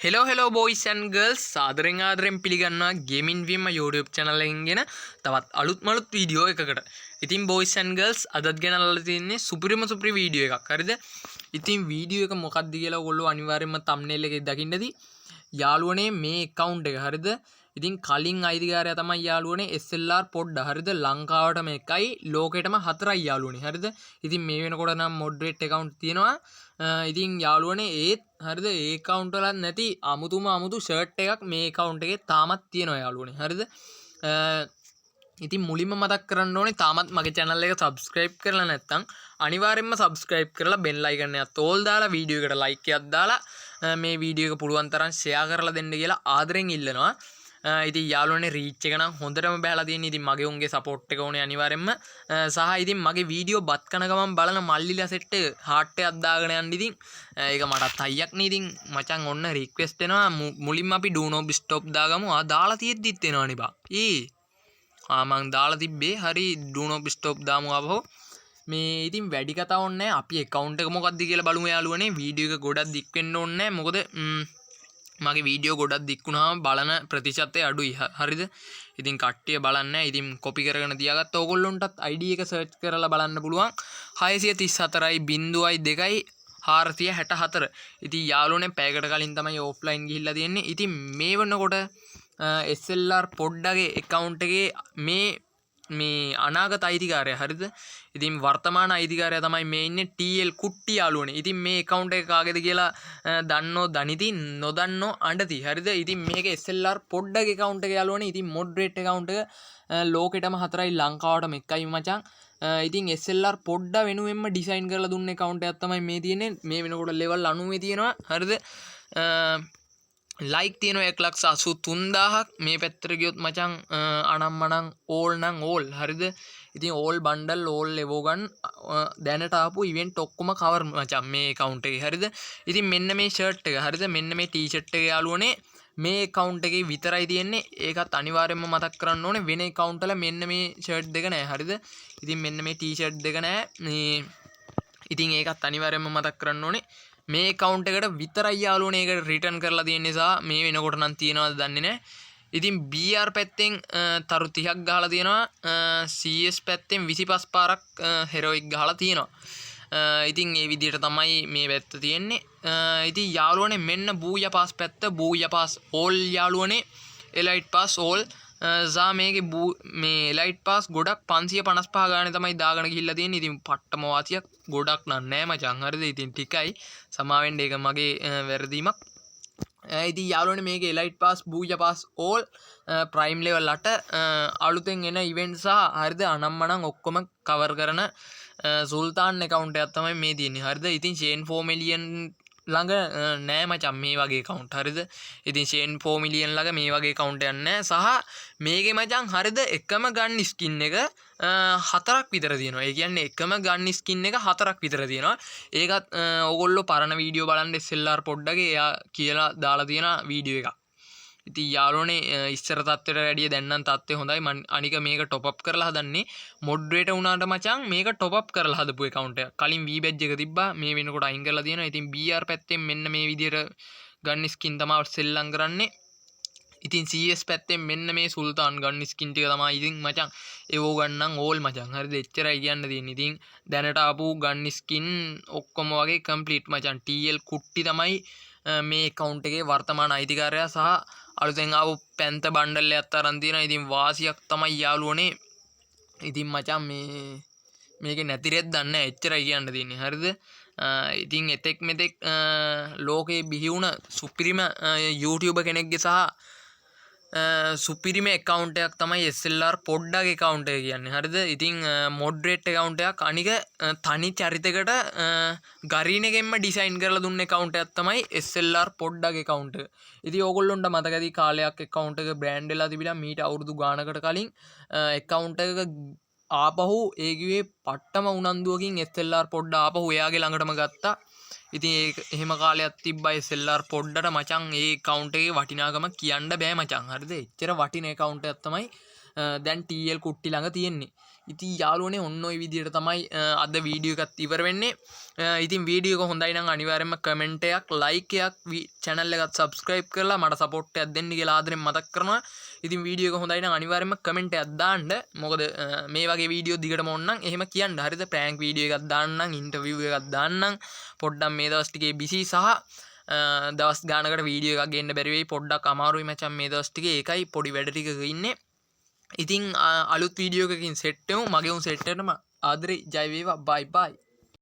hello boys and girls සාදරෙන් ආදරෙන් පිළිගන්නවා gaming වීම YouTube channel එකෙන් ගෙන තවත් අලුත් මලුත් වීඩියෝ එකකට. ඉතින් boys and girls අදත් ගෙනල්ලා තින්නේ සුපිරිම වීඩියෝ එකක්. හරිද? ඉතින් වීඩියෝ එක මොකක්ද කියලා ඔයගොල්ලෝ අනිවාර්යයෙන්ම thumbnail එකේ දකින්නදී යාළුවනේ මේ account එක. හරිද? ඉතින් කලින් අයිතිකාරයා තමයි යාළුවනේ SLR පොඩ්ඩ. හරිද? ලංකාවටම එකයි ලෝකෙටම 4යි යාළුවනේ. හරිද? ඉතින් මේ වෙනකොට නම් moderate account තියෙනවා. ඉතින් යාළුවනේ ඒත් හරිද ඒ account වල නැති අමුතු shirt එකක් මේ account එකේ තාමත් තියෙනවා යාළුවනේ. හරිද? ඉතින් මුලින්ම මතක් කරන්න ඕනේ තාමත් මගේ channel එක subscribe කරලා නැත්නම් අනිවාර්යෙන්ම subscribe කරලා bell icon එකත් all දාලා වීඩියෝ එකට like එකක් දාලා මේ වීඩියෝ එක පුළුවන් තරම් share කරලා දෙන්න කියලා ආදරෙන් ඉල්ලනවා. ඉතින් යාළුවනේ reach එක නම් හොඳටම බහලා තියෙන. ඉතින් මගේ උන්ගේ support එක ඕනේ අනිවාර්යෙන්ම. සහ ඉතින් මගේ වීඩියෝ බත් කන ගමන් බලන මල්ලිලා set එක heart එකක් දාගෙන යන්න. ඉතින් ඒක මටත් හයියක් නේ. ඉතින් මචං ඔන්න request එනවා. මුලින්ම අපි do not stop දාගමු. දාලා තියෙද්දිත් එනවනේ බා. මං දාලා තිබ්බේ. හරි do not stop දාමු ආපහු. මේ ඉතින් වැඩි කතාවක් නැහැ. අපි account එක මොකක්ද කියලා බලමු යාළුවනේ. වීඩියෝ එක ගොඩක් දික් වෙන්න ඕනේ නැහැ. මොකද මගේ වීඩියෝ ගොඩක් දික් වුණාම බලන ප්‍රතිශතය අඩුයි. හරිද? ඉතින් කට්ටිය බලන්නේ නැහැ. ඉතින් කොපි කරගෙන තියාගත්ත ඕගොල්ලොන්ටත් ID එක සර්ච් කරලා බලන්න පුළුවන්. 634.02 464. ඉතින් යාළුවනේ පැයකට කලින් තමයි ඔෆ්ලයින් ගිහිල්ලා තියෙන්නේ. ඉතින් මේ වෙනකොට SLR පොඩ්ඩගේ account එකේ මේ අනාගත අයිතිකාරයා. හරිද? ඉතින් වර්තමාන අයිතිකාරයා තමයි මේ ඉන්නේ TL කුට්ටි යාළුවනේ. ඉතින් මේ account එක කාගේද කියලා දන්නෝ දනිති නොදන්නෝ අඬති. හරිද? ඉතින් මේක SLR පොඩ්ඩගේ account එක යාළුවනේ. ඉතින් moderate account එක ලෝකෙටම 4යි ලංකාවටම 1යි මචං. ඉතින් SLR පොඩ්ඩ වෙනුවෙන්ම ඩිසයින් කරලා දුන්න account එකක් තමයි මේ තියෙන්නේ. මේ වෙනකොට level 90 තියෙනවා. හරිද? like තියෙනවා 1,83,000ක්. මේ පැත්තට ගියොත් මචං අනම්මනම් all නම් all. හරිද? ඉතින් all bundle all එවෝගන් දැනට ආපු event ඔක්කොම cover මචං මේ account එකේ. හරිද? ඉතින් මෙන්න මේ shirt එක. හරිද? මෙන්න මේ t-shirt එක යාළුවනේ මේ account එකේ විතරයි තියෙන්නේ. ඒකත් අනිවාර්යයෙන්ම මතක් කරන්න ඕනේ. වෙන account වල මෙන්න මේ shirt දෙක නැහැ. හරිද? ඉතින් මෙන්න මේ t-shirt දෙක නැහැ. මේ ඉතින් ඒකත් අනිවාර්යයෙන්ම මතක් කරන්න ඕනේ. මේ account එකට විතරයි යාළුවනේ ඒක return කරලා තියෙන නිසා මේ වෙනකොට නම් තියනවද දන්නේ නැහැ. ඉතින් BR පැත්තෙන් තරු 30ක් ගහලා තියෙනවා. CS පැත්තෙන් 25 පාරක් heroic ගහලා තියෙනවා. ඉතින් මේ විදිහට තමයි මේ පැත්ත තියෙන්නේ. ඉතින් යාළුවනේ මෙන්න බූයා පාස් පැත්ත බූයා පාස් all යාළුවනේ elite pass all සා මේකේ මේ elite pass ගොඩක් 555 ගානේ තමයි දාගෙන ගිහිල්ලා තියෙන්නේ. ඉතින් පට්ටම වාසියක් ගොඩක් නෑ මචං. හරිද? ඉතින් ටිකයි සමාවෙන්න ඒක මගේ වැරදීමක්. ඉතින් යාළුවනේ මේකේ elite pass බූයා pass all prime level 8 අලුතෙන් එන event සහ හරිද අනම්මනම් ඔක්කොම cover කරන සුල්තාන් account එකක් තමයි මේ තියෙන්නේ. හරිද? ඉතින් chain 4 million ළඟ නෑ මචං මේ වගේ account. හරිද? ඉතින් chain 4 million ළඟ මේ වගේ account එකක් නෑ. සහ මේකේ මචං හරිද එකම gun skin එක 4ක් විතර තියෙනවා. ඒ කියන්නේ එකම gun skin එක 4ක් විතර තියෙනවා. ඒකත් ඕගොල්ලෝ පරණ වීඩියෝ බලන්න SLR පොඩ්ඩගේ එයා කියලා දාලා තියෙන වීඩියෝ එකක්. ඉතින් යාළුවනේ ඉස්සර තත්ත්වයට වැඩිය දැන් නම් තත්ත්වය හොඳයි. අනික මේක top up කරලා හදන්නේ moderator වුණාට මචං මේක top up කරලා හදපු account එක. කලින් V badge එක තිබ්බා. මේ වෙනකොට අයින් කරලා තියෙනවා. ඉතින් BR පැත්තෙන් මෙන්න මේ විදිහට gun skin තමයි සෙල්ලම් කරන්නේ. ඉතින් CS පැත්තෙන් මෙන්න මේ සුල්තාන් gun skin ටික තමයි ඉතින් මචං ඒවෝ ගන්නම් all මචං. හරිද? එච්චරයි කියන්න තියෙන්නේ. ඉතින් දැනට ආපු gun skin ඔක්කොම වගේ complete මචං. TL කුට්ටි තමයි මේ account එකේ වර්තමාන අයිතිකාරයා සහ අලුතෙන් ආපු පැන්ත බණ්ඩල් එකක් අරන් තියෙනවා. ඉතින් වාසියක් තමයි යාළුවනේ. ඉතින් මචං මේකේ නැතිරෙත් දන්නේ නැහැ. එච්චරයි කියන්න තියෙන්නේ. හරිද? ඉතින් එතෙක් මෙතෙක් ලෝකේ බිහි වුණ සුපිරිම YouTuber කෙනෙක්ගේ සහ සුපිරිම account එකක් තමයි SLR පොඩ්ඩගේ account එක කියන්නේ. හරිද? ඉතින් moderate account එකක් අනික තනි චරිතයකට ගරීන එකෙන්ම design කරලා දුන්න account එකක් තමයි SLR පොඩ්ඩගේ account එක. ඉතින් ඕගොල්ලොන්ට මතක ඇති කාලයක් account එක brand වෙලා තිබිලා මීට අවුරුදු ගානකට කලින් account එක ආපහු ඒ කිව්වේ පට්ටම උනන්දුවකින් SLR පොඩ්ඩ ආපහු එයාගේ ළඟටම ගත්තා. ඉතින් ඒක එහෙම කාලයක් තිබ්බා SLR පොඩ්ඩට මචං ඒ account එකේ වටිනාකම කියන්න බෑ මචං. හරිද? එච්චර වටින account එකක් තමයි දැන් TL කුට්ටි ළඟ තියෙන්නේ. ඉතින් යාළුවනේ ඔන්න ඔය විදිහට තමයි අද වීඩියෝ එකත් ඉවර වෙන්නේ. ඉතින් වීඩියෝ එක හොඳයි නම් අනිවාර්යයෙන්ම කමෙන්ට් එකක් ලයික් එකක් channel එකත් subscribe කරලා මට support එකක් දෙන්න කියලා ආදරෙන් මතක් කරනවා. ඉතින් වීඩියෝ එක හොඳයි නම් අනිවාර්යයෙන්ම කමෙන්ට් එකක් දාන්න. මොකද මේ වගේ වීඩියෝ දිගටම ඕන නම් එහෙම කියන්න. හරිද? ප්‍රෑන්ක් වීඩියෝ එකක් දාන්නම්, ඉන්ටර්විව් එකක් දාන්නම්. පොඩ්ඩක් මේ දවස් ටිකේ බිසි සහ දවස් ගානකට වීඩියෝ එකක් ගේන්න බැරි වෙයි. පොඩ්ඩක් අමාරුයි මචං මේ දවස් ටිකේ. ඒකයි පොඩි වැඩ ටිකක ඉන්නේ. ඉතින් අලුත් වීඩියෝ එකකින් සෙට් වෙමු. මගේ උන් සෙට් වෙනම ආදරේ ජය වේවා. බයි බයි.